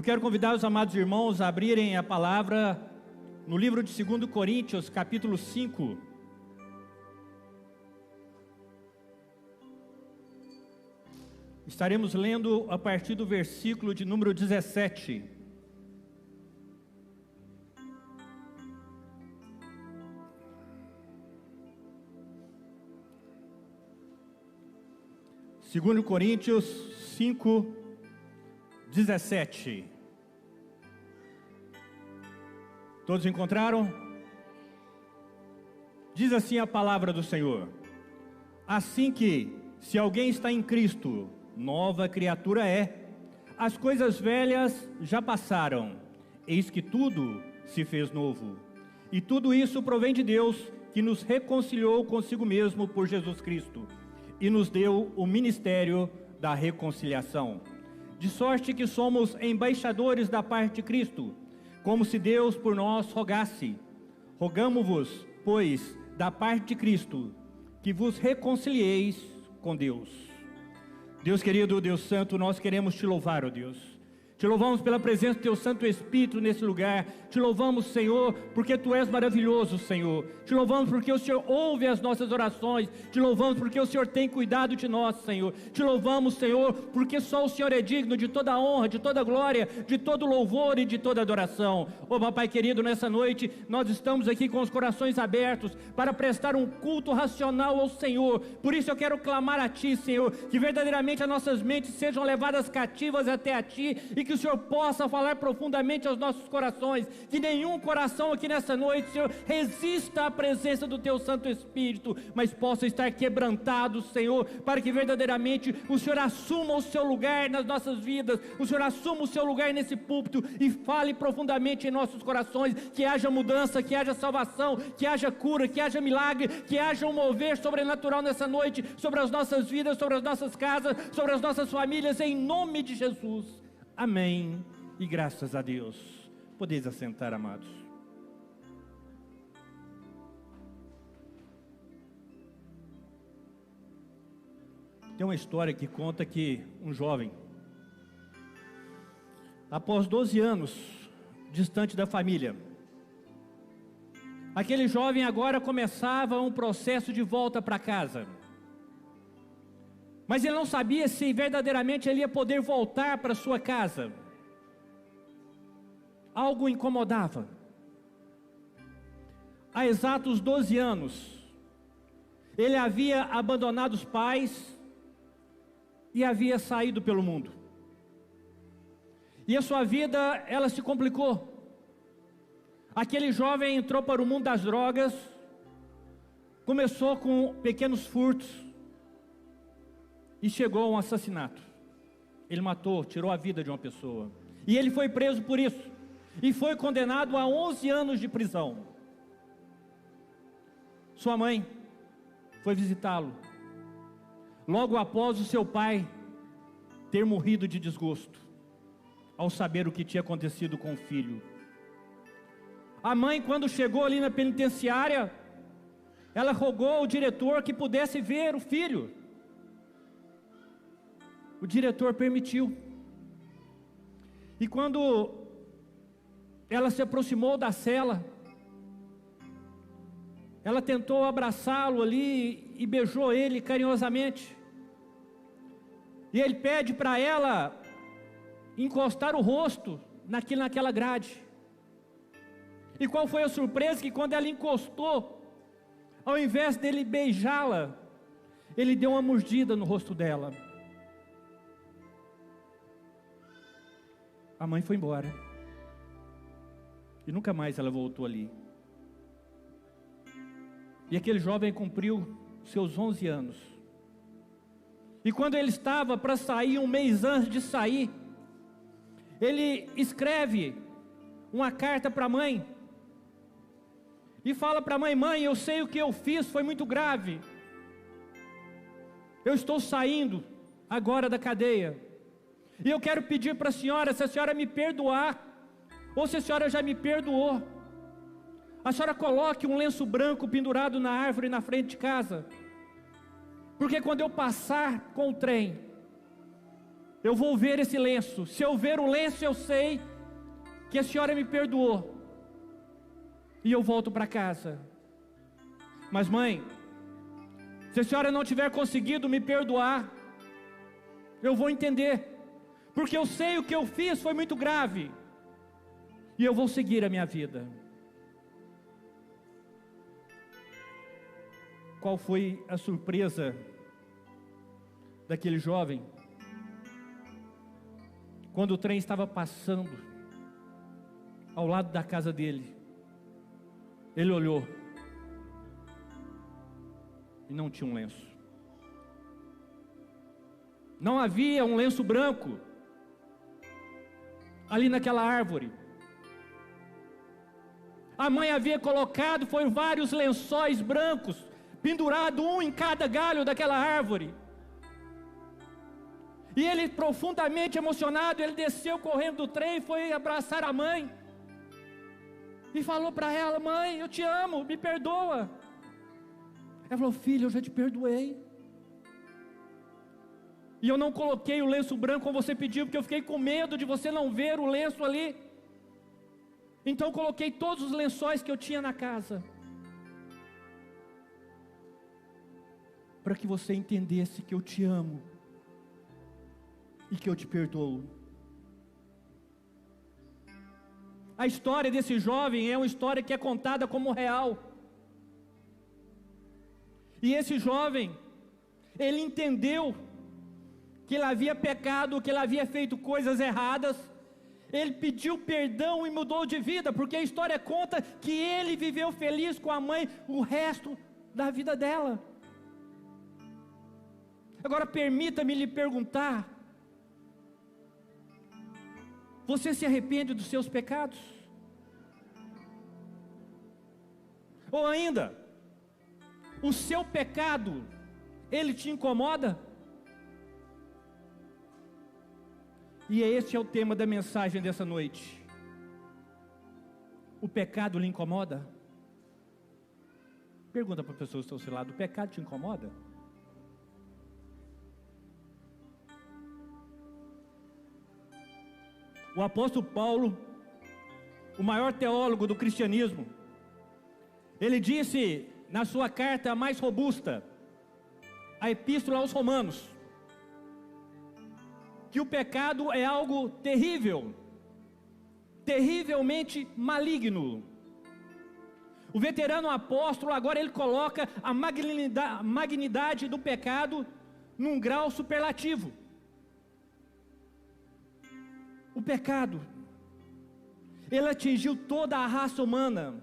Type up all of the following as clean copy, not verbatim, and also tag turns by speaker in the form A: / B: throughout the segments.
A: Eu quero convidar os amados irmãos a abrirem a palavra no livro de 2 Coríntios, capítulo 5. Estaremos lendo a partir do versículo de número 17. Segundo Coríntios 5, 17. Todos encontraram? Diz assim a palavra do Senhor: assim que, se alguém está em Cristo, nova criatura é. As coisas velhas já passaram, eis que tudo se fez novo. E tudo isso provém de Deus, que nos reconciliou consigo mesmo por Jesus Cristo, e nos deu o ministério da reconciliação. De sorte que somos embaixadores da parte de Cristo, como se Deus por nós rogasse. Rogamo-vos, pois, da parte de Cristo, que vos reconcilieis com Deus. Deus querido, Deus santo, nós queremos te louvar, ó Deus. Te louvamos pela presença do Teu Santo Espírito nesse lugar. Te louvamos, Senhor, porque Tu és maravilhoso, Senhor. Te louvamos porque o Senhor ouve as nossas orações. Te louvamos porque o Senhor tem cuidado de nós, Senhor. Te louvamos, Senhor, porque só o Senhor é digno de toda a honra, de toda a glória, de todo o louvor e de toda a adoração. Ó Papai querido, nessa noite nós estamos aqui com os corações abertos para prestar um culto racional ao Senhor. Por isso eu quero clamar a Ti, Senhor, que verdadeiramente as nossas mentes sejam levadas cativas até a Ti, e que o Senhor possa falar profundamente aos nossos corações, que nenhum coração aqui nessa noite, Senhor, resista à presença do Teu Santo Espírito, mas possa estar quebrantado, Senhor, para que verdadeiramente o Senhor assuma o Seu lugar nas nossas vidas, o Senhor assuma o Seu lugar nesse púlpito e fale profundamente em nossos corações, que haja mudança, que haja salvação, que haja cura, que haja milagre, que haja um mover sobrenatural nessa noite, sobre as nossas vidas, sobre as nossas casas, sobre as nossas famílias, em nome de Jesus. Amém, e graças a Deus. Podeis assentar, amados. Tem uma história que conta que um jovem, após 12 anos, distante da família, aquele jovem agora começava um processo de volta para casa. Mas ele não sabia se verdadeiramente ele ia poder voltar para sua casa. Algo o incomodava. Há exatos 12 anos, ele havia abandonado os pais e havia saído pelo mundo. E a sua vida, ela se complicou. Aquele jovem entrou para o mundo das drogas, começou com pequenos furtos, e chegou a um assassinato. Ele matou, tirou a vida de uma pessoa. E ele foi preso por isso. E foi condenado a 11 anos de prisão. Sua mãe foi visitá-lo, logo após o seu pai ter morrido de desgosto, ao saber o que tinha acontecido com o filho. A mãe, quando chegou ali na penitenciária, ela rogou ao diretor que pudesse ver o filho. O diretor permitiu. E quando ela se aproximou da cela, ela tentou abraçá-lo ali e beijou ele carinhosamente. E ele pede para ela encostar o rosto naquela grade. E qual foi a surpresa? Que quando ela encostou, ao invés dele beijá-la, ele deu uma mordida no rosto dela. A mãe foi embora. E nunca mais ela voltou ali. E aquele jovem cumpriu seus 11 anos. E quando ele estava para sair, um mês antes de sair, ele escreve uma carta para a mãe. E fala para a mãe: mãe, eu sei o que eu fiz, foi muito grave. Eu estou saindo agora da cadeia. E eu quero pedir para a senhora, se a senhora me perdoar, ou se a senhora já me perdoou, a senhora coloque um lenço branco pendurado na árvore na frente de casa. Porque quando eu passar com o trem, eu vou ver esse lenço. Se eu ver o lenço, eu sei que a senhora me perdoou. E eu volto para casa. Mas mãe, se a senhora não tiver conseguido me perdoar, eu vou entender, porque eu sei o que eu fiz foi muito grave, e eu vou seguir a minha vida. Qual foi a surpresa daquele jovem? Quando o trem estava passando ao lado da casa dele, ele olhou e não tinha um lenço. Não havia um lenço branco ali naquela árvore. A mãe havia colocado, foi vários lençóis brancos, pendurado um em cada galho daquela árvore. E ele, profundamente emocionado, ele desceu correndo do trem, foi abraçar a mãe e falou para ela: mãe, eu te amo, me perdoa. Ela falou: filho, eu já te perdoei. E eu não coloquei o lenço branco como você pediu, porque eu fiquei com medo de você não ver o lenço ali. Então eu coloquei todos os lençóis que eu tinha na casa, para que você entendesse que eu te amo e que eu te perdoo. A história desse jovem é uma história que é contada como real. E esse jovem, ele entendeu que ele havia pecado, que ele havia feito coisas erradas. Ele pediu perdão e mudou de vida, porque a história conta que ele viveu feliz com a mãe o resto da vida dela. Agora permita-me lhe perguntar: você se arrepende dos seus pecados? Ou ainda, o seu pecado, ele te incomoda? E esse é o tema da mensagem dessa noite. O pecado lhe incomoda? Pergunta para a pessoa que está ao seu lado: o pecado te incomoda? O apóstolo Paulo, o maior teólogo do cristianismo, ele disse na sua carta mais robusta, a Epístola aos Romanos, que o pecado é algo terrível, terrivelmente maligno. O veterano apóstolo agora ele coloca a magnidade do pecado num grau superlativo. O pecado, ele atingiu toda a raça humana.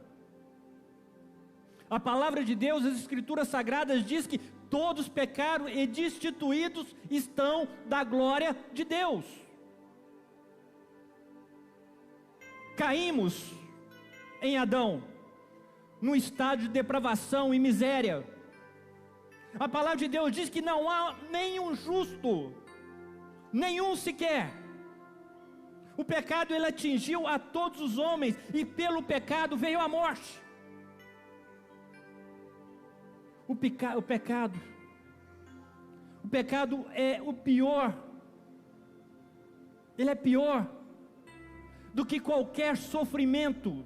A: A palavra de Deus, as escrituras sagradas diz que todos pecaram e destituídos estão da glória de Deus. Caímos em Adão, num estado de depravação e miséria. A palavra de Deus diz que não há nenhum justo, nenhum sequer. O pecado ele atingiu a todos os homens, e pelo pecado veio a morte. O pecado é o pior. Ele é pior do que qualquer sofrimento,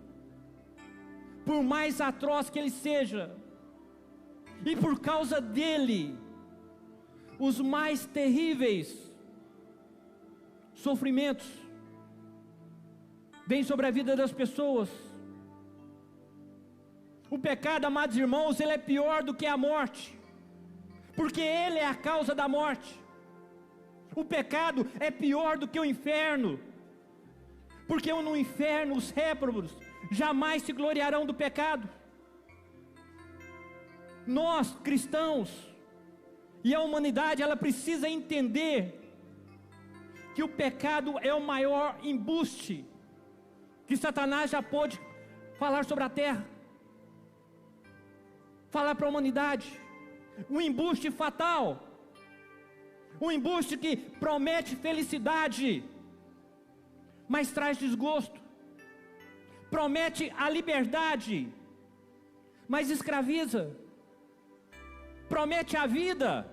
A: por mais atroz que ele seja. E por causa dele, os mais terríveis sofrimentos vêm sobre a vida das pessoas. O pecado, amados irmãos, ele é pior do que a morte, porque ele é a causa da morte. O pecado é pior do que o inferno, porque no inferno os réprobos jamais se gloriarão do pecado. Nós, cristãos, e a humanidade, ela precisa entender que o pecado é o maior embuste que Satanás já pôde falar sobre a terra, falar para a humanidade. Um embuste fatal, um embuste que promete felicidade, mas traz desgosto. Promete a liberdade, mas escraviza. Promete a vida,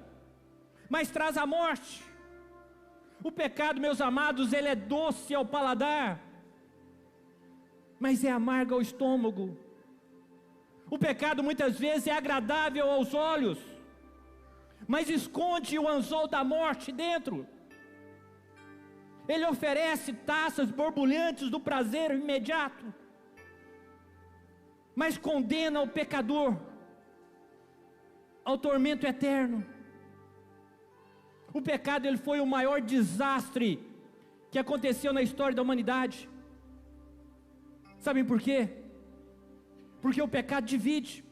A: mas traz a morte. O pecado, meus amados, ele é doce ao paladar, mas é amargo ao estômago. O pecado muitas vezes é agradável aos olhos, mas esconde o anzol da morte dentro. Ele oferece taças borbulhantes do prazer imediato, mas condena o pecador ao tormento eterno. O pecado, ele foi o maior desastre que aconteceu na história da humanidade. Sabem por quê? Porque o pecado divide,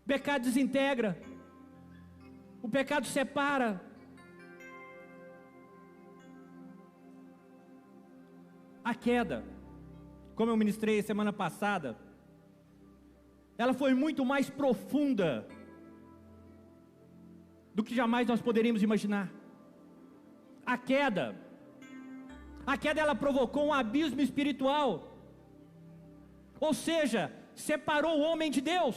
A: o pecado desintegra, o pecado separa. A queda, como eu ministrei semana passada, ela foi muito mais profunda do que jamais nós poderíamos imaginar. A queda ela provocou um abismo espiritual, ou seja, separou o homem de Deus.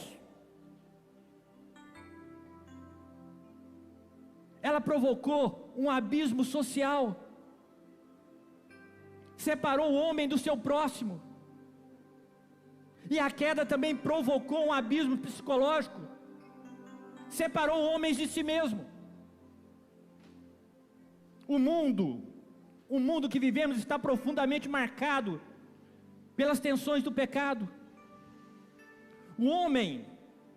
A: Ela provocou um abismo social, separou o homem do seu próximo. E a queda também provocou um abismo psicológico, separou homens de si mesmo. O mundo que vivemos está profundamente marcado pelas tensões do pecado. O homem,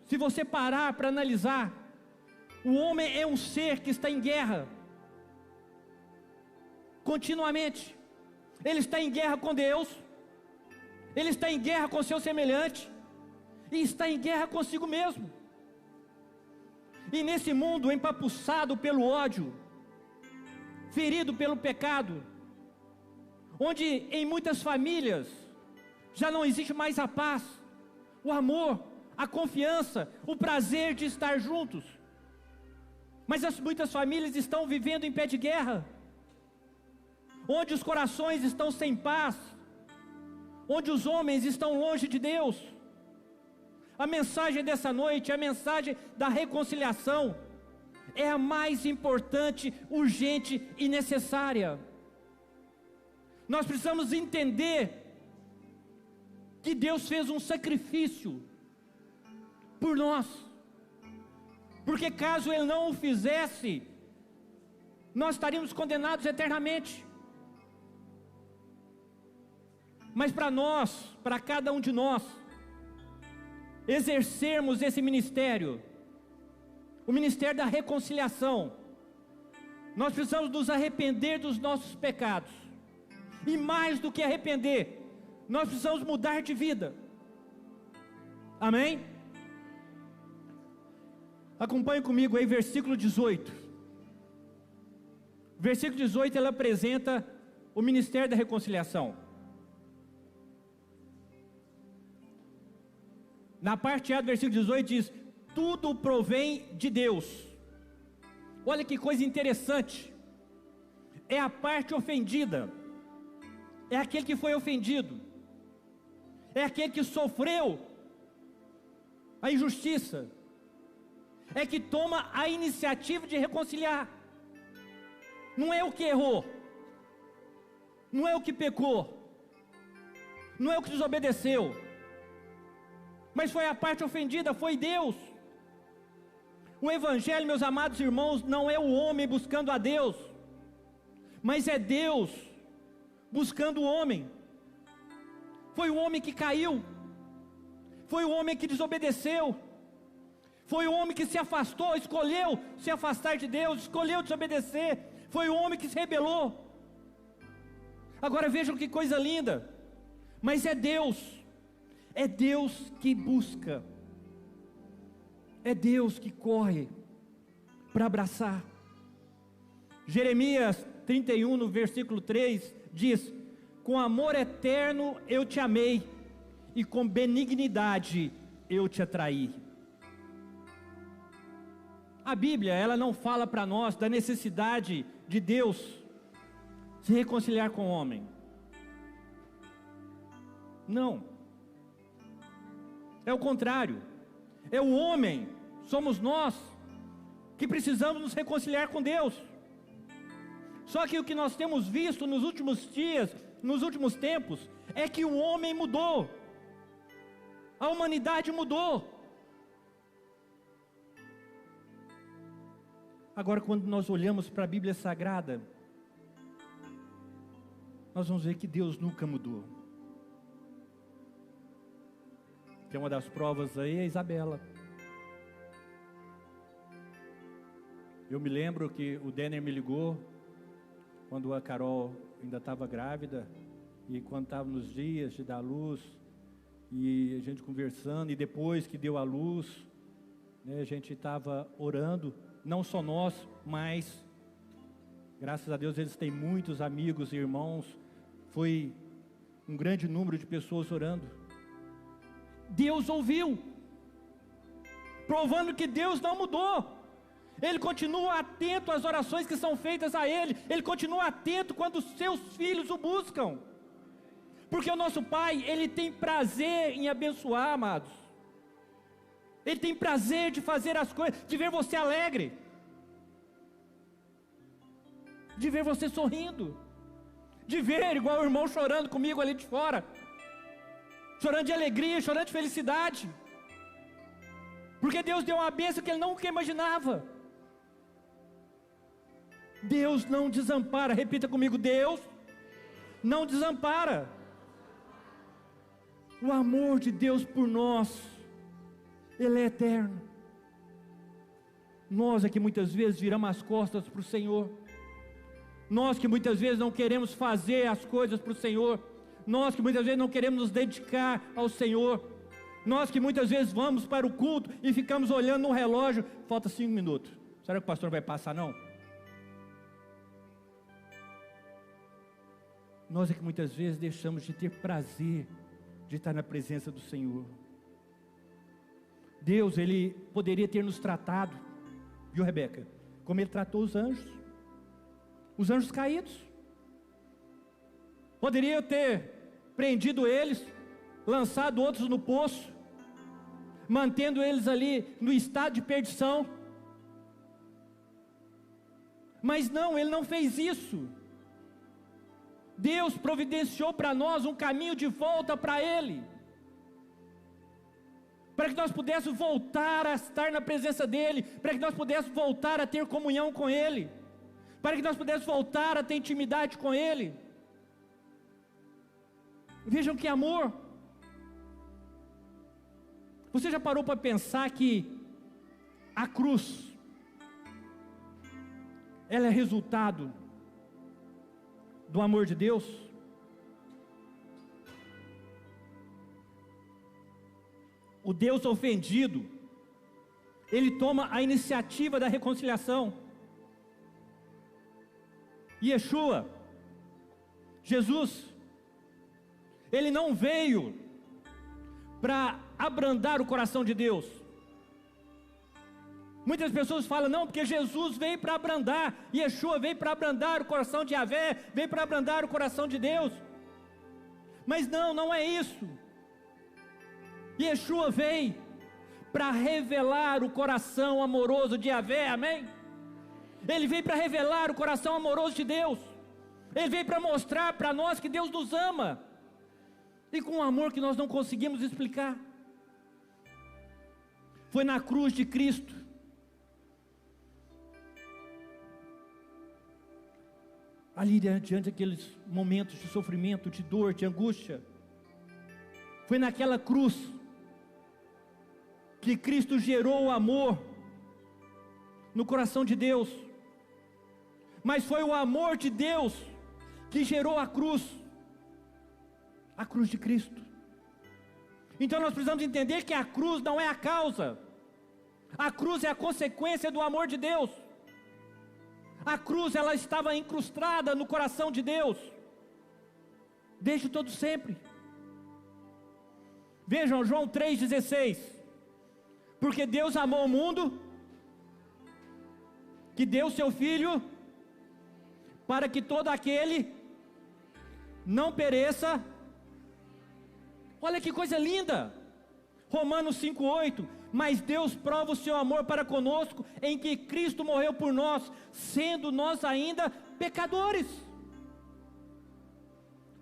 A: se você parar para analisar, o homem é um ser que está em guerra continuamente. Ele está em guerra com Deus, ele está em guerra com seu semelhante, e está em guerra consigo mesmo. E nesse mundo empapuçado pelo ódio, ferido pelo pecado, onde em muitas famílias já não existe mais a paz, o amor, a confiança, o prazer de estar juntos, mas muitas famílias estão vivendo em pé de guerra, onde os corações estão sem paz, onde os homens estão longe de Deus. A mensagem dessa noite, a mensagem da reconciliação, é a mais importante, urgente e necessária. Nós precisamos entender que Deus fez um sacrifício por nós, porque caso Ele não o fizesse, nós estaríamos condenados eternamente. Mas para nós, para cada um de nós, exercermos esse ministério, o ministério da reconciliação, nós precisamos nos arrepender dos nossos pecados, e mais do que arrepender, nós precisamos mudar de vida. Amém? Acompanhe comigo aí versículo 18. Versículo 18, ele apresenta o ministério da reconciliação. Na parte A do versículo 18 diz: tudo provém de Deus. Olha que coisa interessante. É a parte ofendida, é aquele que foi ofendido, é aquele que sofreu a injustiça, é que toma a iniciativa de reconciliar. Não é o que errou, não é o que pecou, não é o que desobedeceu, mas foi a parte ofendida, foi Deus. O Evangelho, meus amados irmãos, não é o homem buscando a Deus, mas é Deus buscando o homem. Foi o homem que caiu, foi o homem que desobedeceu, foi o homem que se afastou, escolheu se afastar de Deus, escolheu desobedecer, foi o homem que se rebelou. Agora vejam que coisa linda, mas é Deus que busca, é Deus que corre para abraçar. Jeremias 31 no versículo 3 diz: com amor eterno eu te amei, e com benignidade eu te atraí. A Bíblia, ela não fala para nós da necessidade de Deus se reconciliar com o homem. Não. É o contrário. É o homem, somos nós, que precisamos nos reconciliar com Deus. Só que o que nós temos visto nos últimos dias, nos últimos tempos, é que o homem mudou, a humanidade mudou. Agora, quando nós olhamos para a Bíblia Sagrada, nós vamos ver que Deus nunca mudou. Que uma das provas aí é a Isabela. Eu me lembro que o Denner me ligou quando a Carol ainda estava grávida, e quando estava nos dias de dar luz, e a gente conversando, e depois que deu a luz, né, a gente estava orando, não só nós, mas graças a Deus eles têm muitos amigos e irmãos, foi um grande número de pessoas orando. Deus ouviu, provando que Deus não mudou. Ele continua atento às orações que são feitas a Ele. Ele continua atento quando os seus filhos o buscam. Porque o nosso Pai, Ele tem prazer em abençoar, amados. Ele tem prazer de fazer as coisas, de ver você alegre, de ver você sorrindo, de ver igual o irmão chorando comigo ali de fora, chorando de alegria, chorando de felicidade, porque Deus deu uma bênção que ele nunca imaginava. Deus não desampara, repita comigo, Deus não desampara. O amor de Deus por nós, Ele é eterno. Nós é que muitas vezes viramos as costas para o Senhor, nós que muitas vezes não queremos fazer as coisas para o Senhor, nós que muitas vezes não queremos nos dedicar ao Senhor, nós que muitas vezes vamos para o culto e ficamos olhando no relógio, falta 5 minutos, será que o pastor vai passar não? Nós é que muitas vezes deixamos de ter prazer de estar na presença do Senhor. Deus, Ele poderia ter nos tratado, viu, Rebeca? Como Ele tratou os anjos caídos. Poderia ter prendido eles, lançado outros no poço, mantendo eles ali no estado de perdição. Mas não, Ele não fez isso. Deus providenciou para nós um caminho de volta para Ele, para que nós pudéssemos voltar a estar na presença dEle, para que nós pudéssemos voltar a ter comunhão com Ele, para que nós pudéssemos voltar a ter intimidade com Ele. Vejam que amor. Você já parou para pensar que a cruz, ela é resultado do amor de Deus? O Deus ofendido, Ele toma a iniciativa da reconciliação. Yeshua, Jesus, Ele não veio para abrandar o coração de Deus. Muitas pessoas falam, não, porque Jesus veio para abrandar, Yeshua veio para abrandar o coração de Yahvé, veio para abrandar o coração de Deus. Mas não, não é isso. Yeshua veio para revelar o coração amoroso de Yahvé, amém? Ele veio para revelar o coração amoroso de Deus. Ele veio para mostrar para nós que Deus nos ama, e com um amor que nós não conseguimos explicar. Foi na cruz de Cristo, ali diante daqueles momentos de sofrimento, de dor, de angústia, foi naquela cruz que Cristo gerou o amor no coração de Deus. Mas foi o amor de Deus que gerou a cruz de Cristo. Então nós precisamos entender que a cruz não é a causa, a cruz é a consequência do amor de Deus. A cruz, ela estava incrustada no coração de Deus desde todo sempre. Vejam João 3,16, porque Deus amou o mundo, que deu seu Filho, para que todo aquele não pereça. Olha que coisa linda, Romanos 5,8, mas Deus prova o seu amor para conosco, em que Cristo morreu por nós, sendo nós ainda pecadores.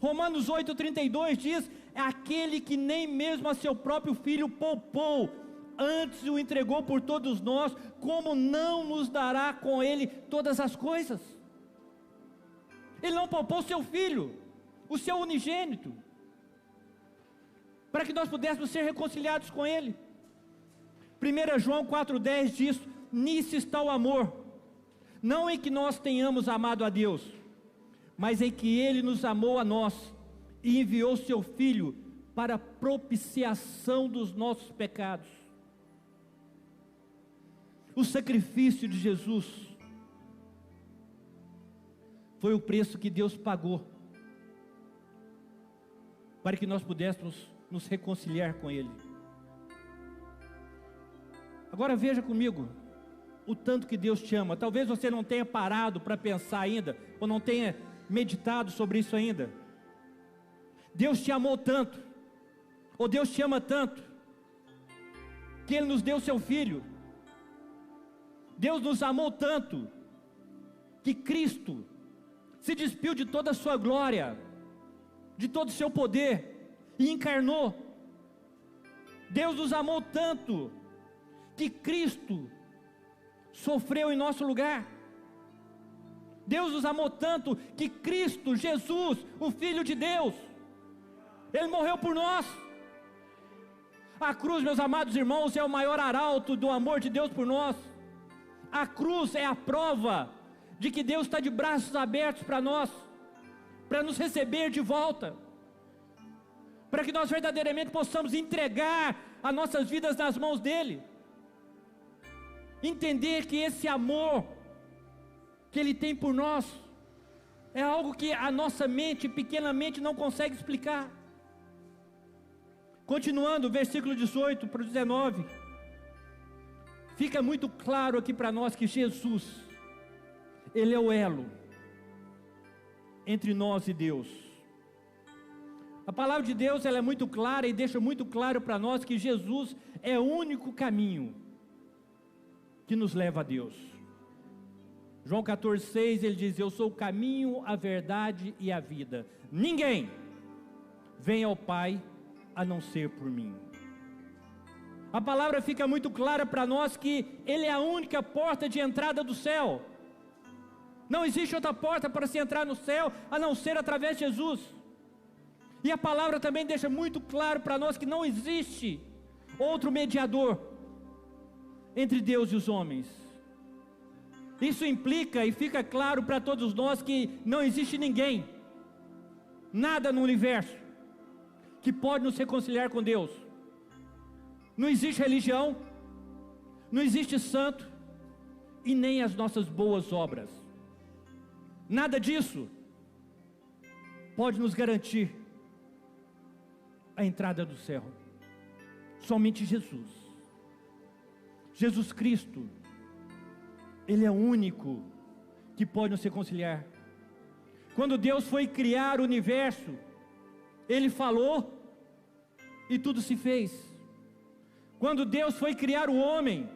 A: Romanos 8,32 diz: é aquele que nem mesmo a seu próprio filho poupou, antes o entregou por todos nós, como não nos dará com ele todas as coisas? Ele não poupou seu filho, o seu unigênito, para que nós pudéssemos ser reconciliados com ele. 1 João 4,10 diz: nisso está o amor, não em que nós tenhamos amado a Deus, mas em que Ele nos amou a nós, e enviou seu Filho para a propiciação dos nossos pecados. O sacrifício de Jesus foi o preço que Deus pagou, para que nós pudéssemos nos reconciliar com Ele. Agora veja comigo, o tanto que Deus te ama. Talvez você não tenha parado para pensar ainda, ou não tenha meditado sobre isso ainda. Deus te amou tanto, ou Deus te ama tanto, que Ele nos deu seu Filho. Deus nos amou tanto, que Cristo se despiu de toda a sua glória, de todo o seu poder, e encarnou. Deus nos amou tanto, que Cristo sofreu em nosso lugar. Deus nos amou tanto, que Cristo, Jesus, o Filho de Deus, Ele morreu por nós. A cruz, meus amados irmãos, é o maior arauto do amor de Deus por nós. A cruz é a prova de que Deus está de braços abertos para nós, para nos receber de volta, para que nós verdadeiramente possamos entregar as nossas vidas nas mãos dEle. Entender que esse amor que Ele tem por nós é algo que a nossa mente, pequenamente, não consegue explicar. Continuando, versículo 18 para o 19, fica muito claro aqui para nós que Jesus, Ele é o elo entre nós e Deus. A palavra de Deus, ela é muito clara e deixa muito claro para nós que Jesus é o único caminho que nos leva a Deus. João 14,6, ele diz: eu sou o caminho, a verdade e a vida. Ninguém vem ao Pai a não ser por mim. A palavra fica muito clara para nós que Ele é a única porta de entrada do céu. Não existe outra porta para se entrar no céu a não ser através de Jesus. E a palavra também deixa muito claro para nós que não existe outro mediador entre Deus e os homens. Isso implica e fica claro para todos nós que não existe ninguém, nada no universo que pode nos reconciliar com Deus. Não existe religião, não existe santo e nem as nossas boas obras. Nada disso pode nos garantir a entrada do céu. Somente Jesus. Jesus Cristo, Ele é o único que pode nos reconciliar. Quando Deus foi criar o universo, Ele falou e tudo se fez. Quando Deus foi criar o homem,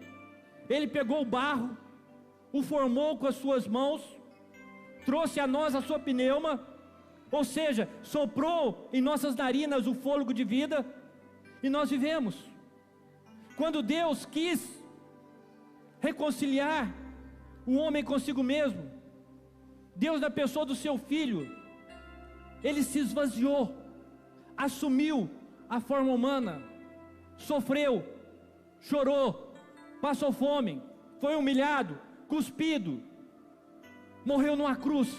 A: Ele pegou o barro, o formou com as suas mãos, trouxe a nós a sua pneuma, ou seja, soprou em nossas narinas o fôlego de vida, e nós vivemos. Quando Deus quis reconciliar o homem consigo mesmo, Deus, na pessoa do seu Filho, Ele se esvaziou, assumiu a forma humana, sofreu, chorou, passou fome, foi humilhado, cuspido, morreu numa cruz,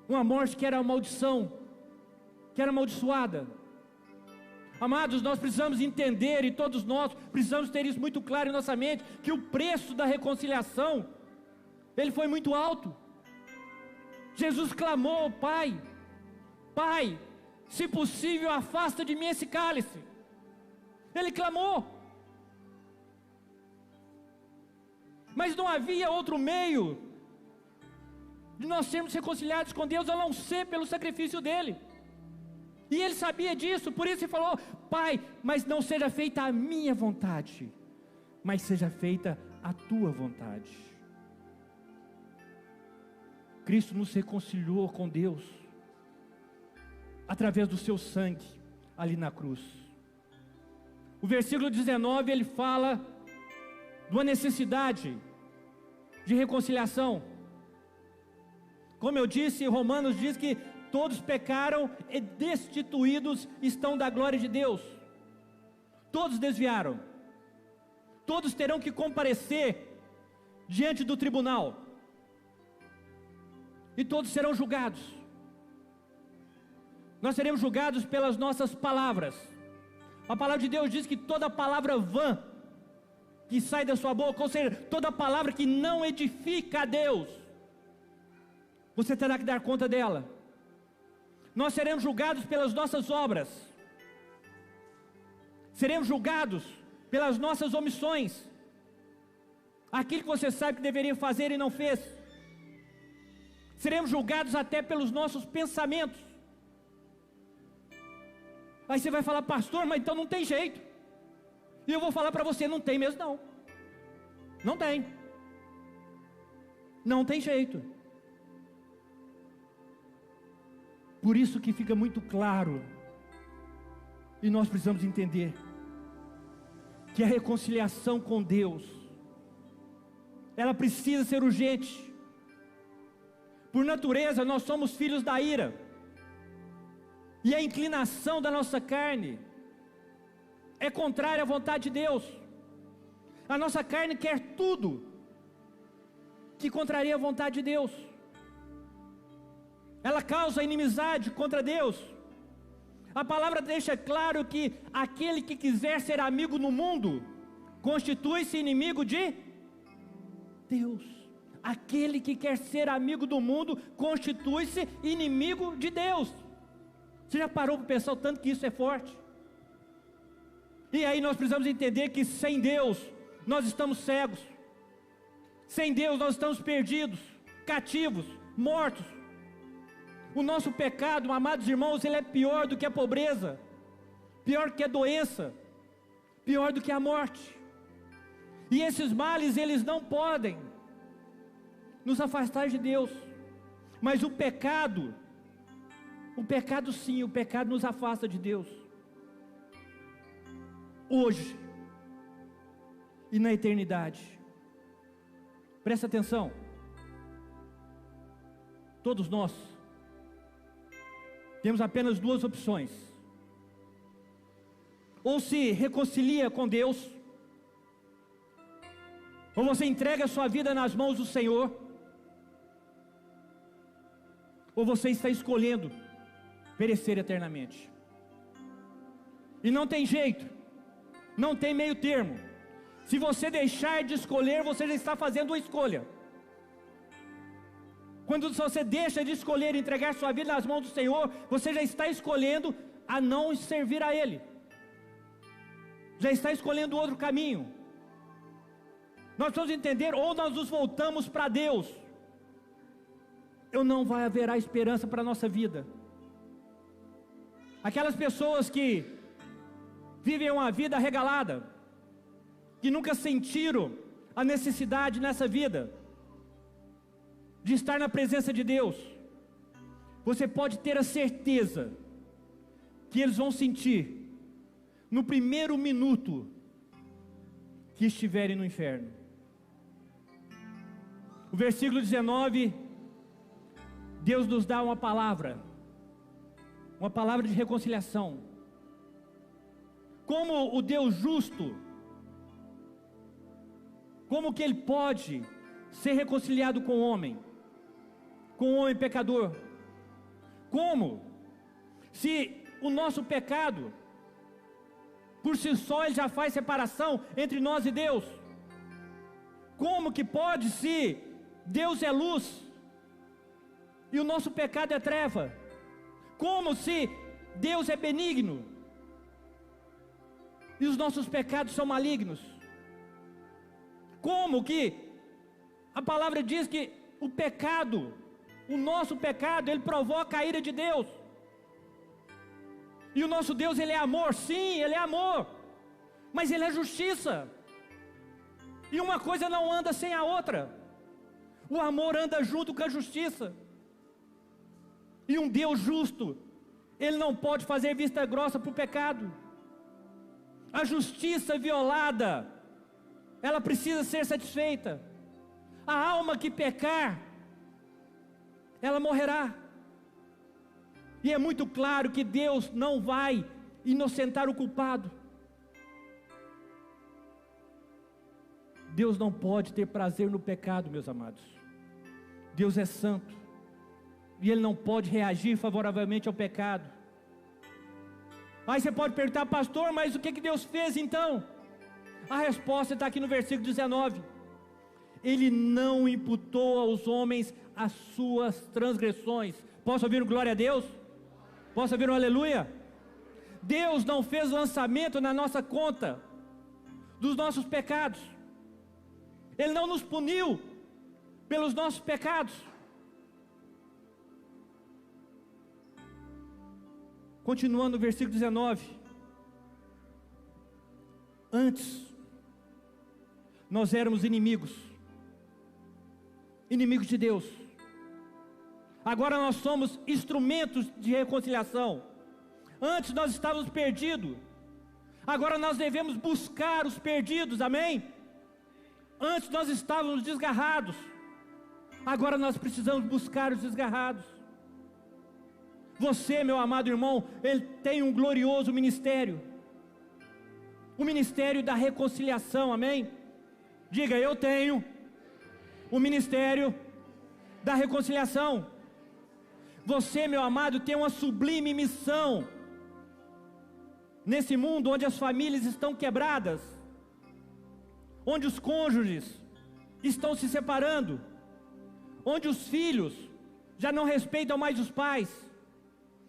A: uma morte que era uma maldição, que era amaldiçoada. Amados, nós precisamos entender, e todos nós precisamos ter isso muito claro em nossa mente, que o preço da reconciliação, ele foi muito alto. Jesus clamou ao Pai: Pai, se possível, afasta de mim esse cálice. Ele clamou, mas não havia outro meio de nós sermos reconciliados com Deus a não ser pelo sacrifício dele. E Ele sabia disso, por isso Ele falou: Pai, mas não seja feita a minha vontade, mas seja feita a tua vontade. Cristo nos reconciliou com Deus através do seu sangue ali na cruz. O versículo 19, ele fala de uma necessidade de reconciliação. Como eu disse, Romanos diz que todos pecaram e destituídos estão da glória de Deus. Todos desviaram. Todos terão que comparecer diante do tribunal. E todos serão julgados. Nós seremos julgados pelas nossas palavras. A palavra de Deus diz que toda palavra vã que sai da sua boca, ou seja, toda palavra que não edifica a Deus, você terá que dar conta dela. Nós seremos julgados pelas nossas obras. Seremos julgados pelas nossas omissões. Aquilo que você sabe que deveria fazer e não fez. Seremos julgados até pelos nossos pensamentos. Aí você vai falar, pastor, mas então não tem jeito. E eu vou falar para você, não tem mesmo não. Não tem. Não tem jeito. Por isso que fica muito claro, e nós precisamos entender, que a reconciliação com Deus, ela precisa ser urgente. Por natureza nós somos filhos da ira, e a inclinação da nossa carne é contrária à vontade de Deus. A nossa carne quer tudo que contraria a vontade de Deus. Ela causa inimizade contra Deus. A palavra deixa claro que aquele que quiser ser amigo no mundo, constitui-se inimigo de Deus. Aquele que quer ser amigo do mundo, constitui-se inimigo de Deus. Você já parou para pensar o tanto que isso é forte? E aí nós precisamos entender que sem Deus, nós estamos cegos. Sem Deus nós estamos perdidos, cativos, mortos. O nosso pecado, amados irmãos, ele é pior do que a pobreza, pior do que a doença, pior do que a morte. E esses males, eles não podem nos afastar de Deus. Mas o pecado sim, o pecado nos afasta de Deus. Hoje e na eternidade. Presta atenção. Todos nós temos apenas duas opções: ou se reconcilia com Deus, ou você entrega a sua vida nas mãos do Senhor, ou você está escolhendo perecer eternamente. E não tem jeito, não tem meio termo. Se você deixar de escolher, você já está fazendo uma escolha. Quando você deixa de escolher entregar sua vida nas mãos do Senhor, você já está escolhendo a não servir a Ele. Já está escolhendo outro caminho. Nós precisamos entender, ou nós nos voltamos para Deus, ou não vai haverá esperança para a nossa vida. Aquelas pessoas que vivem uma vida regalada, que nunca sentiram a necessidade nessa vida de estar na presença de Deus, você pode ter a certeza que eles vão sentir no primeiro minuto que estiverem no inferno. O versículo 19, Deus nos dá uma palavra de reconciliação. Como o Deus justo, como que Ele pode ser reconciliado com o homem pecador? Como? Se o nosso pecado, por si só, ele já faz separação entre nós e Deus. Como que pode, se Deus é luz e o nosso pecado é treva? Como se Deus é benigno e os nossos pecados são malignos? Como que a palavra diz que o pecado, o nosso pecado, ele provoca a ira de Deus? E o nosso Deus, Ele é amor. Sim, Ele é amor, mas Ele é justiça. E uma coisa não anda sem a outra. O amor anda junto com a justiça. E um Deus justo, Ele não pode fazer vista grossa para o pecado. A justiça violada, ela precisa ser satisfeita. A alma que pecar, ela morrerá. E é muito claro que Deus não vai inocentar o culpado. Deus não pode ter prazer no pecado, meus amados. Deus é santo, e Ele não pode reagir favoravelmente ao pecado. Aí você pode perguntar, pastor, mas o que Deus fez então? A resposta está aqui no versículo 19. Ele não imputou aos homens as suas transgressões. Posso ouvir um glória a Deus? Posso ouvir um aleluia? Deus não fez lançamento na nossa conta dos nossos pecados. Ele não nos puniu pelos nossos pecados. Continuando no versículo 19. Antes, nós éramos inimigos de Deus. Agora nós somos instrumentos de reconciliação. Antes nós estávamos perdidos. Agora nós devemos buscar os perdidos, amém? Antes nós estávamos desgarrados. Agora nós precisamos buscar os desgarrados. Você, meu amado irmão, ele tem um glorioso ministério. O ministério da reconciliação, amém? Diga, eu tenho o ministério da reconciliação. Você, meu amado, tem uma sublime missão nesse mundo onde as famílias estão quebradas, onde os cônjuges estão se separando, onde os filhos já não respeitam mais os pais.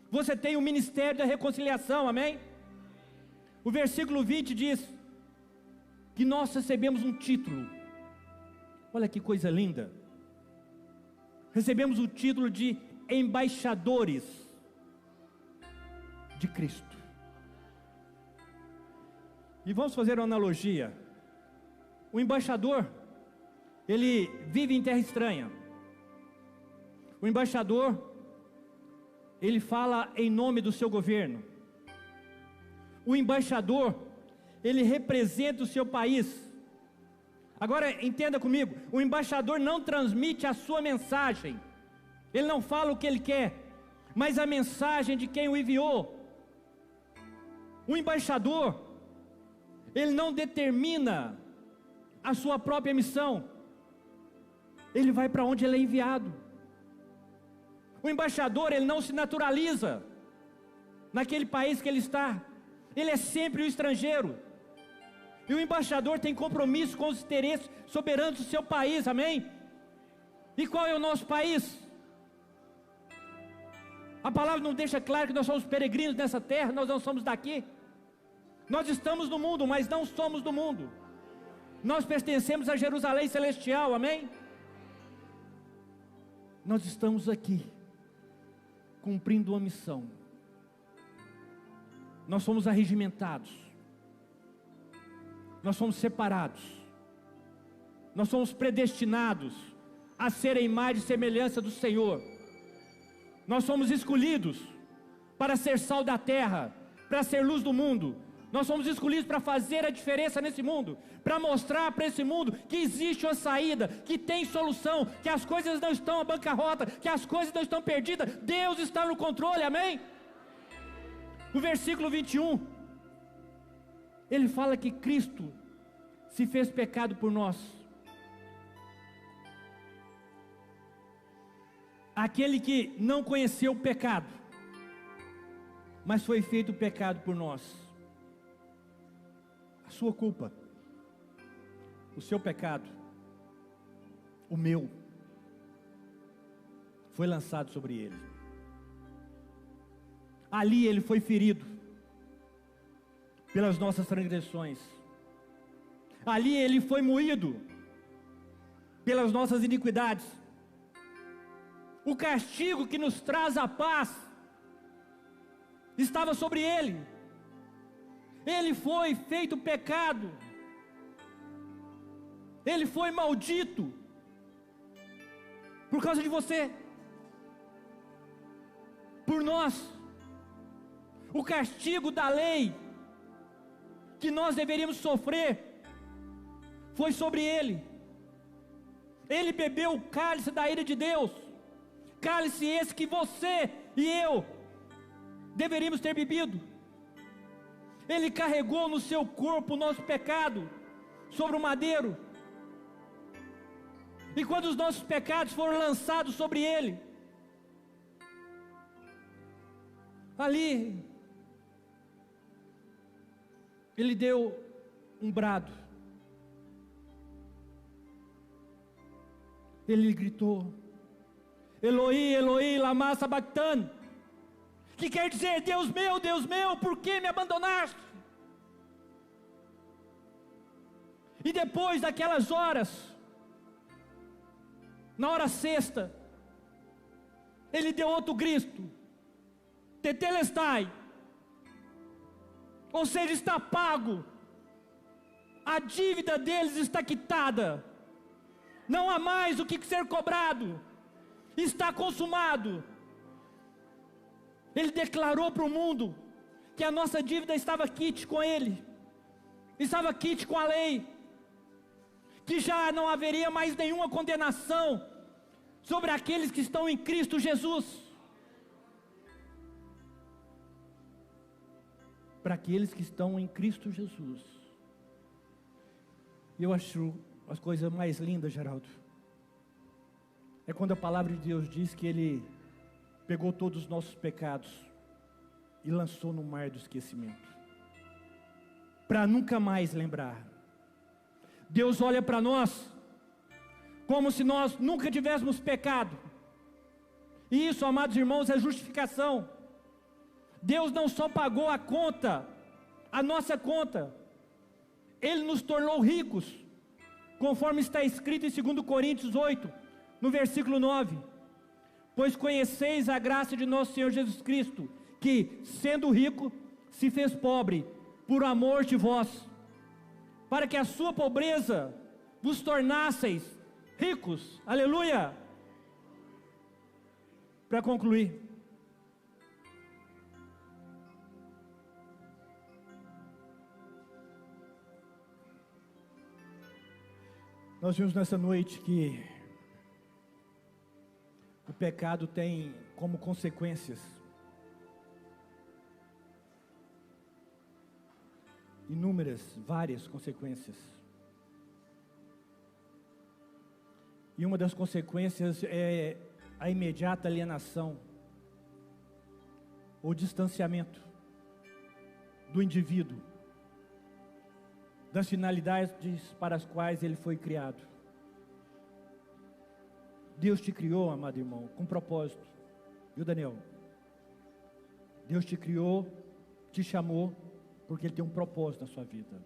A: Você tem o ministério da reconciliação, amém? O versículo 20 diz que nós recebemos um título. Olha que coisa linda. Recebemos o título de embaixadores de Cristo. E vamos fazer uma analogia. O embaixador, ele vive em terra estranha. O embaixador, ele fala em nome do seu governo. O embaixador, ele representa o seu país. Agora entenda comigo, o embaixador não transmite a sua mensagem. Ele não fala o que ele quer, mas a mensagem de quem o enviou. O embaixador, ele não determina a sua própria missão. Ele vai para onde ele é enviado. O embaixador, ele não se naturaliza naquele país que ele está. Ele é sempre o estrangeiro. E o embaixador tem compromisso com os interesses soberanos do seu país, amém? E qual é o nosso país? A palavra não deixa claro que nós somos peregrinos nessa terra, nós não somos daqui. Nós estamos no mundo, mas não somos do mundo. Nós pertencemos a Jerusalém celestial, amém? Nós estamos aqui, cumprindo uma missão. Nós somos arregimentados. Nós somos separados. Nós somos predestinados a ser a imagem e semelhança do Senhor. Nós somos escolhidos para ser sal da terra, para ser luz do mundo. Nós somos escolhidos para fazer a diferença nesse mundo, para mostrar para esse mundo que existe uma saída, que tem solução, que as coisas não estão à bancarrota, que as coisas não estão perdidas. Deus está no controle, amém? O versículo 21, ele fala que Cristo se fez pecado por nós. Aquele que não conheceu o pecado, mas foi feito pecado por nós. A sua culpa, o seu pecado, o meu, foi lançado sobre ele. Ali ele foi ferido pelas nossas transgressões. Ali ele foi moído pelas nossas iniquidades. O castigo que nos traz a paz estava sobre ele. Ele foi feito pecado. Ele foi maldito. por causa de você, por nós. O castigo da lei que nós deveríamos sofrer foi sobre ele. Ele bebeu o cálice da ira de Deus, cálice esse que você e eu deveríamos ter bebido. Ele carregou no seu corpo o nosso pecado sobre o madeiro, e quando os nossos pecados foram lançados sobre ele, ali ele deu um brado, ele gritou: Eloi, Eloi, lama sabachthani, que quer dizer: Deus meu, por que me abandonaste? E depois daquelas horas, na hora sexta, ele deu outro grito: tetelestai, ou seja, está pago, a dívida deles está quitada, não há mais o que ser cobrado, está consumado. Ele declarou para o mundo que a nossa dívida estava quite com ele, estava quite com a lei, que já não haveria mais nenhuma condenação sobre aqueles que estão em Cristo Jesus. Para aqueles que estão em Cristo Jesus. E eu acho as coisas mais lindas, Geraldo, é quando a palavra de Deus diz que Ele pegou todos os nossos pecados e lançou no mar do esquecimento, para nunca mais lembrar. Deus olha para nós como se nós nunca tivéssemos pecado, e isso, amados irmãos, é justificação. Deus não só pagou a conta, a nossa conta, Ele nos tornou ricos, conforme está escrito em 2 Coríntios 8, no versículo 9: pois conheceis a graça de nosso Senhor Jesus Cristo, que, sendo rico, se fez pobre, por amor de vós, para que a sua pobreza vos tornasseis ricos. Aleluia! Para concluir, nós vimos nessa noite que o pecado tem como consequências inúmeras, várias consequências. E uma das consequências é a imediata alienação ou distanciamento do indivíduo das finalidades para as quais ele foi criado. Deus te criou, amado irmão, com propósito, viu, Daniel? Deus te criou, te chamou, porque Ele tem um propósito na sua vida,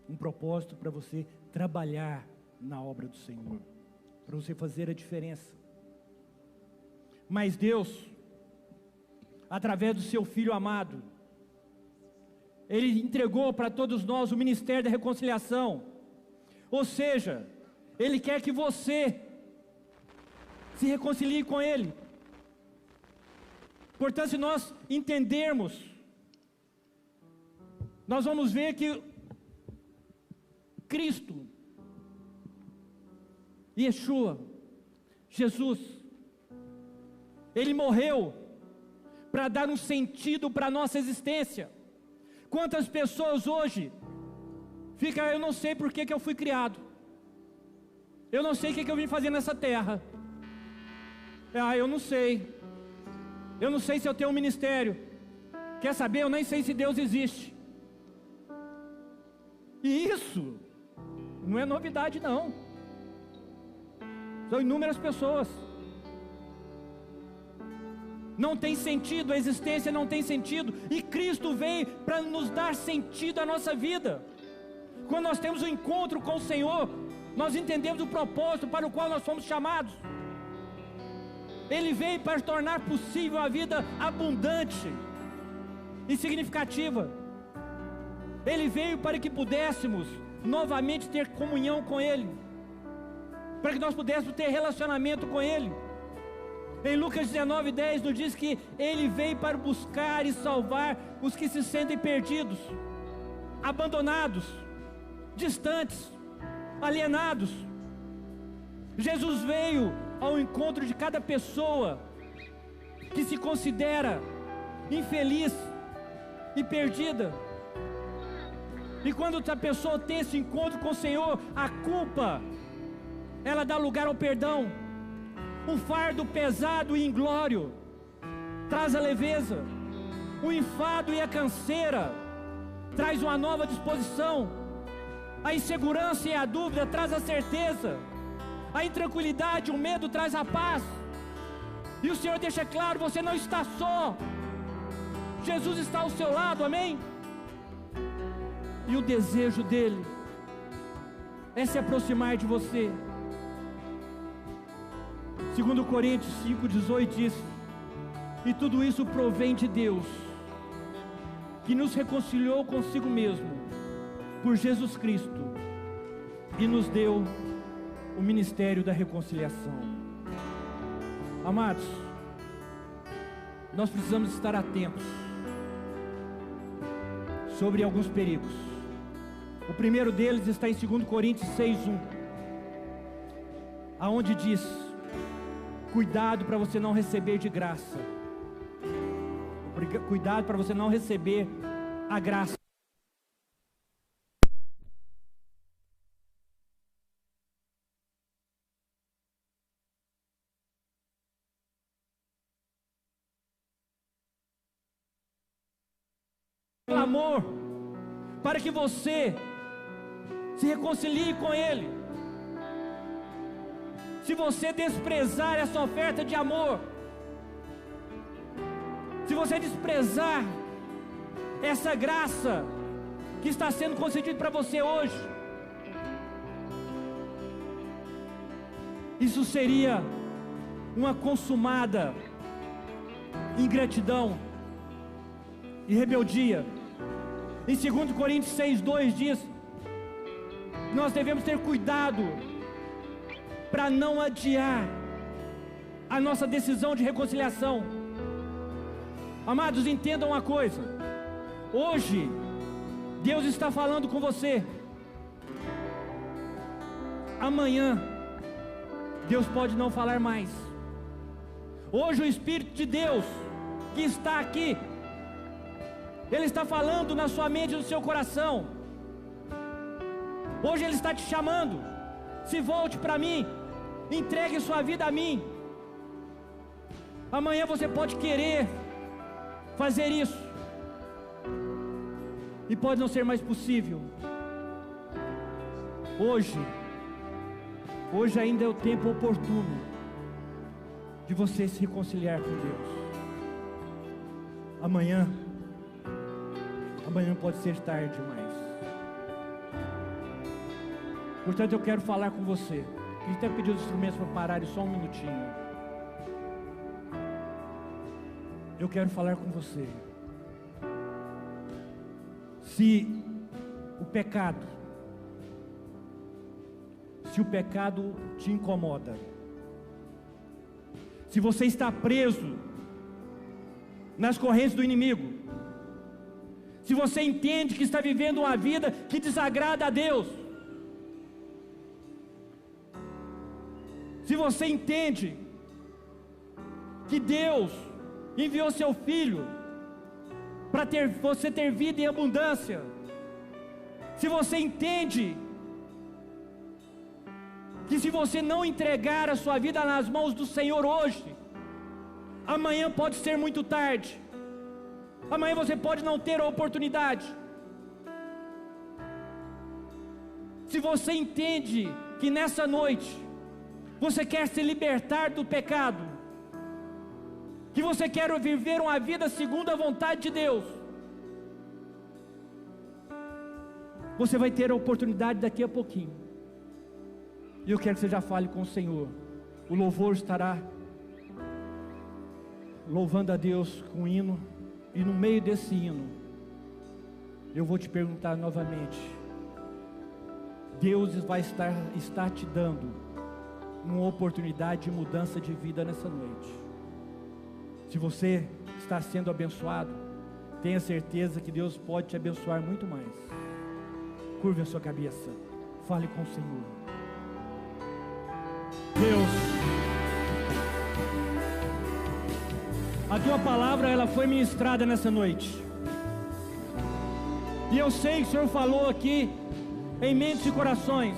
A: um propósito para você trabalhar na obra do Senhor, para você fazer a diferença. Mas Deus, através do seu Filho amado, Ele entregou para todos nós o ministério da reconciliação, ou seja, Ele quer que você se reconcilie com Ele. Portanto, se nós entendermos, nós vamos ver que Cristo, Yeshua, Jesus, Ele morreu para dar um sentido para a nossa existência. Quantas pessoas hoje ficam: eu não sei por que eu fui criado, eu não sei o que eu vim fazer nessa terra, eu não sei se eu tenho um ministério, quer saber, eu nem sei se Deus existe. E isso não é novidade não, são inúmeras pessoas. Não tem sentido, a existência não tem sentido, e Cristo veio para nos dar sentido à nossa vida. Quando nós temos um encontro com o Senhor, nós entendemos o propósito para o qual nós fomos chamados. Ele veio para tornar possível a vida abundante e significativa. Ele veio para que pudéssemos novamente ter comunhão com Ele. para que nós pudéssemos ter relacionamento com Ele. Em Lucas 19:10 nos diz que Ele veio para buscar e salvar os que se sentem perdidos, abandonados, distantes, alienados. Jesus veio ao encontro de cada pessoa que se considera infeliz e perdida. E quando a pessoa tem esse encontro com o Senhor, a culpa, ela dá lugar ao perdão. Um fardo pesado e inglório traz a leveza. O enfado e a canseira traz uma nova disposição. A insegurança e a dúvida traz a certeza. A intranquilidade, o medo traz a paz. E o Senhor deixa claro: você não está só. Jesus está ao seu lado, amém? E o desejo dele é se aproximar de você. 2 Coríntios 5:18 diz: e tudo isso provém de Deus, que nos reconciliou consigo mesmo por Jesus Cristo e nos deu o ministério da reconciliação. Amados, nós precisamos estar atentos sobre alguns perigos. O primeiro deles está em 2 Coríntios 6:1, aonde diz: cuidado para você não receber de graça. Cuidado para você não receber a graça. Clamor para que você se reconcilie com Ele. Se você desprezar essa oferta de amor, se você desprezar essa graça que está sendo concedida para você hoje, isso seria uma consumada ingratidão e rebeldia. Em 2 Coríntios 6:2 diz: nós devemos ter cuidado para não adiar a nossa decisão de reconciliação. Amados, entendam uma coisa: hoje Deus está falando com você. Amanhã Deus pode não falar mais. Hoje o Espírito de Deus que está aqui, Ele está falando na sua mente e no seu coração. Hoje Ele está te chamando: se volte para mim, entregue sua vida a mim. Amanhã você pode querer fazer isso, e pode não ser mais possível. Hoje ainda é o tempo oportuno de você se reconciliar com Deus. Amanhã pode ser tarde demais. Portanto, eu quero falar com você. Queria até pedir os instrumentos para pararem só um minutinho. Eu quero falar com você. Se o pecado te incomoda, se você está preso nas correntes do inimigo, se você entende que está vivendo uma vida que desagrada a Deus, se você entende que Deus enviou seu Filho para você ter vida em abundância, se você entende que se você não entregar a sua vida nas mãos do Senhor hoje, amanhã pode ser muito tarde, amanhã você pode não ter a oportunidade. Se você entende que nessa noite você quer se libertar do pecado, que você quer viver uma vida segundo a vontade de Deus, você vai ter a oportunidade daqui a pouquinho. E eu quero que você já fale com o Senhor. O louvor estará louvando a Deus com hino, e no meio desse hino eu vou te perguntar novamente. Deus vai estar te dando uma oportunidade de mudança de vida nessa noite. Se você está sendo abençoado, tenha certeza que Deus pode te abençoar muito mais. Curve a sua cabeça, fale com o Senhor. Deus, a tua palavra ela foi ministrada nessa noite, e eu sei que o Senhor falou aqui em mentes e corações.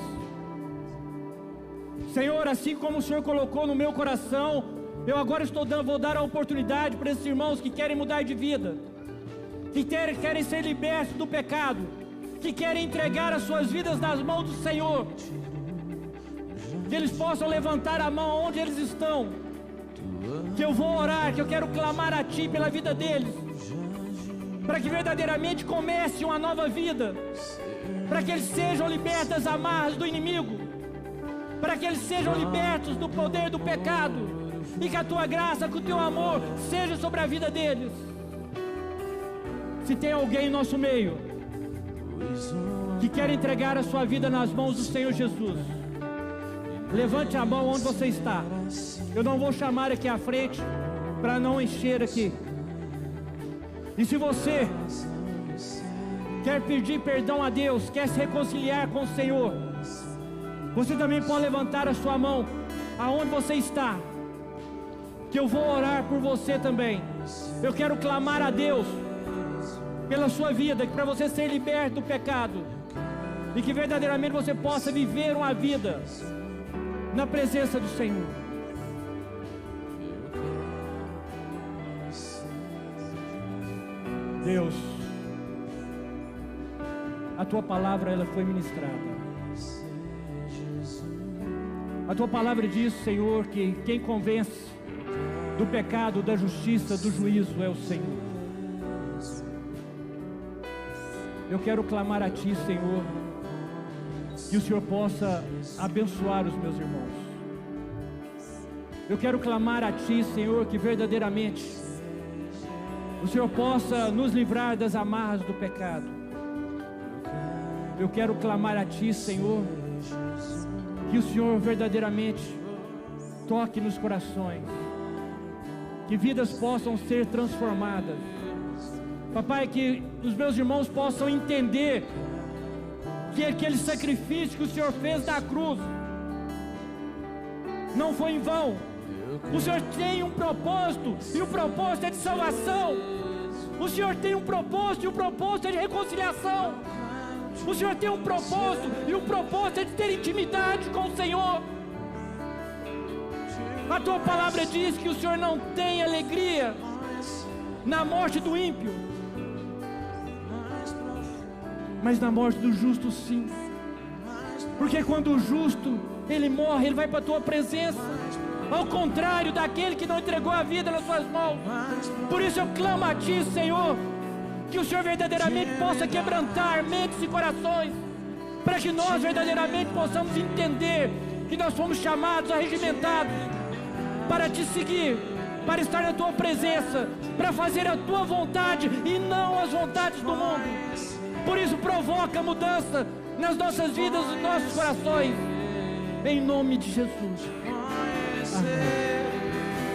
A: Senhor, assim como o Senhor colocou no meu coração, eu agora vou dar a oportunidade para esses irmãos que querem mudar de vida, que querem ser libertos do pecado, que querem entregar as suas vidas nas mãos do Senhor, que eles possam levantar a mão onde eles estão, que eu vou orar, que eu quero clamar a Ti pela vida deles, para que verdadeiramente comece uma nova vida, para que eles sejam libertos das amarras do inimigo, para que eles sejam libertos do poder do pecado, e que a Tua graça, que o Teu amor seja sobre a vida deles. Se tem alguém em nosso meio que quer entregar a sua vida nas mãos do Senhor Jesus, levante a mão onde você está. Eu não vou chamar aqui à frente para não encher aqui. E se você quer pedir perdão a Deus, quer se reconciliar com o Senhor, você também pode levantar a sua mão aonde você está, que eu vou orar por você também. Eu quero clamar a Deus pela sua vida, para você ser liberto do pecado, e que verdadeiramente você possa viver uma vida na presença do Senhor. Deus, a Tua palavra ela foi ministrada. A Tua palavra diz, Senhor, que quem convence do pecado, da justiça, do juízo é o Senhor. Eu quero clamar a Ti, Senhor, que o Senhor possa abençoar os meus irmãos. Eu quero clamar a Ti, Senhor, que verdadeiramente o Senhor possa nos livrar das amarras do pecado. Eu quero clamar a Ti, Senhor, que o Senhor verdadeiramente toque nos corações, que vidas possam ser transformadas. Papai, que os meus irmãos possam entender que aquele sacrifício que o Senhor fez na cruz não foi em vão. O Senhor tem um propósito, e o propósito é de salvação. O Senhor tem um propósito, e o propósito é de reconciliação. O Senhor tem um propósito, e o propósito é de ter intimidade com o Senhor. A Tua palavra diz que o Senhor não tem alegria na morte do ímpio, mas na morte do justo sim. Porque quando o justo ele morre, ele vai para a Tua presença, ao contrário daquele que não entregou a vida nas Suas mãos. Por isso eu clamo a Ti, Senhor, que o Senhor verdadeiramente possa quebrantar mentes e corações, para que nós verdadeiramente possamos entender que nós fomos chamados, arregimentados para Te seguir, para estar na Tua presença, para fazer a Tua vontade e não as vontades do mundo. Por isso provoca mudança nas nossas vidas, nos nossos corações, em nome de Jesus. Amém.